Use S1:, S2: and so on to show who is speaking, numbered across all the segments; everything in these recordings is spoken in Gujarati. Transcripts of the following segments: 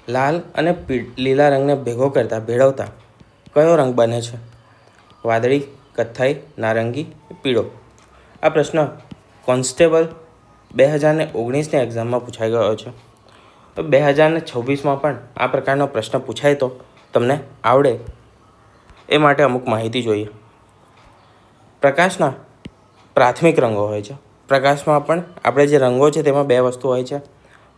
S1: લાલ અને લીલા રંગને ભેગો કરતા ભેળવતા કયો રંગ બને છે? વાદળી, કથ્થાઈ, નારંગી, પીળો. આ પ્રશ્ન કોન્સ્ટેબલ 2019ની એક્ઝામમાં પૂછાઈ ગયો છે. તો 2026માં પણ આ પ્રકારનો પ્રશ્ન પૂછાય તો તમને આવડે એ માટે અમુક માહિતી જોઈએ. પ્રકાશના પ્રાથમિક રંગો હોય છે. પ્રકાશમાં પણ આપણે જે રંગો છે તેમાં બે વસ્તુ હોય છે.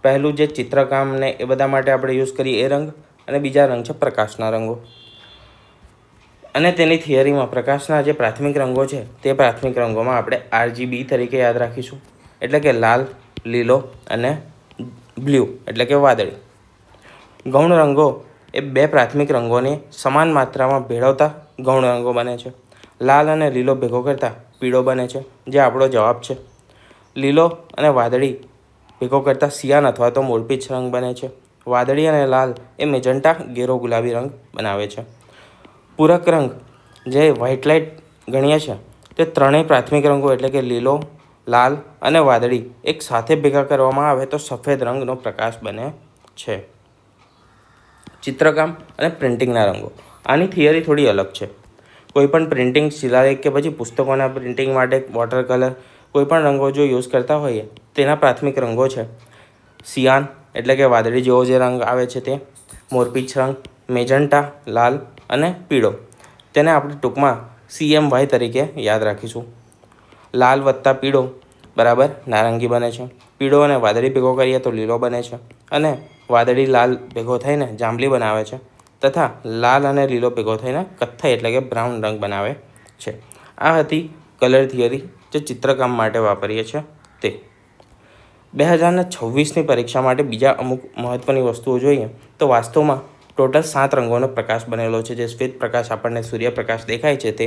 S1: પહેલું જે ચિત્રકામ ને એ બધા માટે આપણે યુઝ કરીએ એ રંગ, અને બીજા રંગ છે પ્રકાશના રંગો. અને તેની થિયરીમાં પ્રકાશના જે પ્રાથમિક રંગો છે તે પ્રાથમિક રંગોમાં આપણે RGB તરીકે યાદ રાખીશું, એટલે કે લાલ, લીલો અને બ્લુ એટલે કે વાદળી. ગૌણ રંગો એ બે પ્રાથમિક રંગોને સમાન માત્રામાં ભેળવતા ગૌણ રંગો બને છે. લાલ અને લીલો ભેગો કરતાં પીળો બને છે, જે આપણો જવાબ છે. લીલો અને વાદળી ભેગો કરતાં સિયાન અથવા તો મોરપીંછ રંગ બને છે. વાદળી અને લાલ એ મેજન્ટા ગેરો ગુલાબી રંગ બનાવે છે. પૂરક રંગ જે વ્હાઇટ લાઇટ ગણીએ છીએ તે ત્રણેય પ્રાથમિક રંગો એટલે કે લીલો, લાલ અને વાદળી એક સાથે ભેગા કરવામાં આવે તો સફેદ રંગનો પ્રકાશ બને છે. ચિત્રકામ અને પ્રિન્ટિંગના રંગો. આની થિયરી થોડી અલગ છે. કોઈપણ પ્રિન્ટિંગ, શિલાલેખ કે પછી પુસ્તકોના પ્રિન્ટિંગ માટે વોટર કલર કોઈપણ રંગો જો યુઝ કરતા હોઈએ તેના પ્રાથમિક રંગો છે સિયાન એટલે કે વાદળી જેવો જે રંગ આવે છે તે, મોરપીંછ રંગ, મેજન્ટા લાલ અને પીળો. તેને આપણે ટૂંકમાં CMY તરીકે યાદ રાખીશું. લાલ વત્તા પીળો બરાબર નારંગી બને છે. પીળો અને વાદળી ભેગો કરીએ તો લીલો બને છે. અને વાદળી લાલ ભેગો થઈને જાંબલી બનાવે છે, તથા લાલ અને લીલો ભેગો થઈને કથ્થાઈ એટલે કે બ્રાઉન રંગ બનાવે છે. આ હતી કલર થિયરી જે ચિત્રકામ માટે વાપરીએ છીએ તે. 2026ની પરીક્ષા માટે બીજા અમુક મહત્ત્વની વસ્તુઓ જોઈએ તો વાસ્તવમાં ટોટલ 7 રંગોનો પ્રકાશ બનેલો છે. જે શ્વેત પ્રકાશ આપણને સૂર્યપ્રકાશ દેખાય છે તે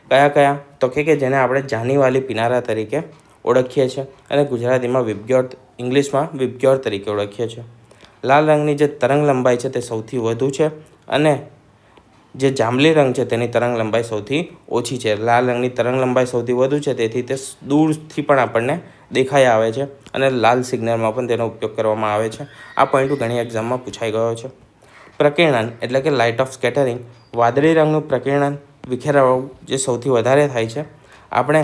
S1: કયા કયા તો કે જેને આપણે જાનીવાલી પિનારા તરીકે ઓળખીએ છીએ અને ગુજરાતીમાં વિબગ્યોર, ઇંગ્લિશમાં વિબગ્યોર તરીકે ઓળખીએ છીએ. લાલ રંગની જે તરંગ લંબાઈ છે તે સૌથી વધુ છે અને જે જાંબલી રંગ છે તેની તરંગ લંબાઈ સૌથી ઓછી છે. લાલ રંગની તરંગ લંબાઈ સૌથી વધુ છે, તેથી તે દૂરથી પણ આપણને દેખાઈ આવે છે અને લાલ સિગ્નલમાં પણ તેનો ઉપયોગ કરવામાં આવે છે. આ પોઈન્ટ ઘણી એક્ઝામમાં પૂછાઈ ગયો છે. પ્રકીર્ણન એટલે કે લાઇટ ઓફ સ્કેટરિંગ. વાદળી રંગનું પ્રકીર્ણન વિખેરાવું જે સૌથી વધારે થાય છે. આપણે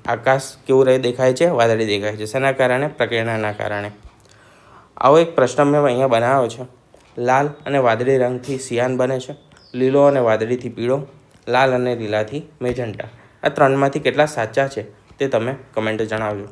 S1: આકાશ કેવું દેખાય છે? વાદળી દેખાય છે. શેના કારણે? પ્રકીર્ણનના કારણે. આવો એક પ્રશ્ન મેં અહીંયા બનાવ્યો છે. લાલ અને વાદળી રંગથી સિયાન બને છે, લીલો અને વાદળીથી પીળો, લાલ અને લીલાથી મેજન્ટા. આ ત્રણમાંથી કેટલા સાચા છે તે તમે કમેન્ટ જણાવજો.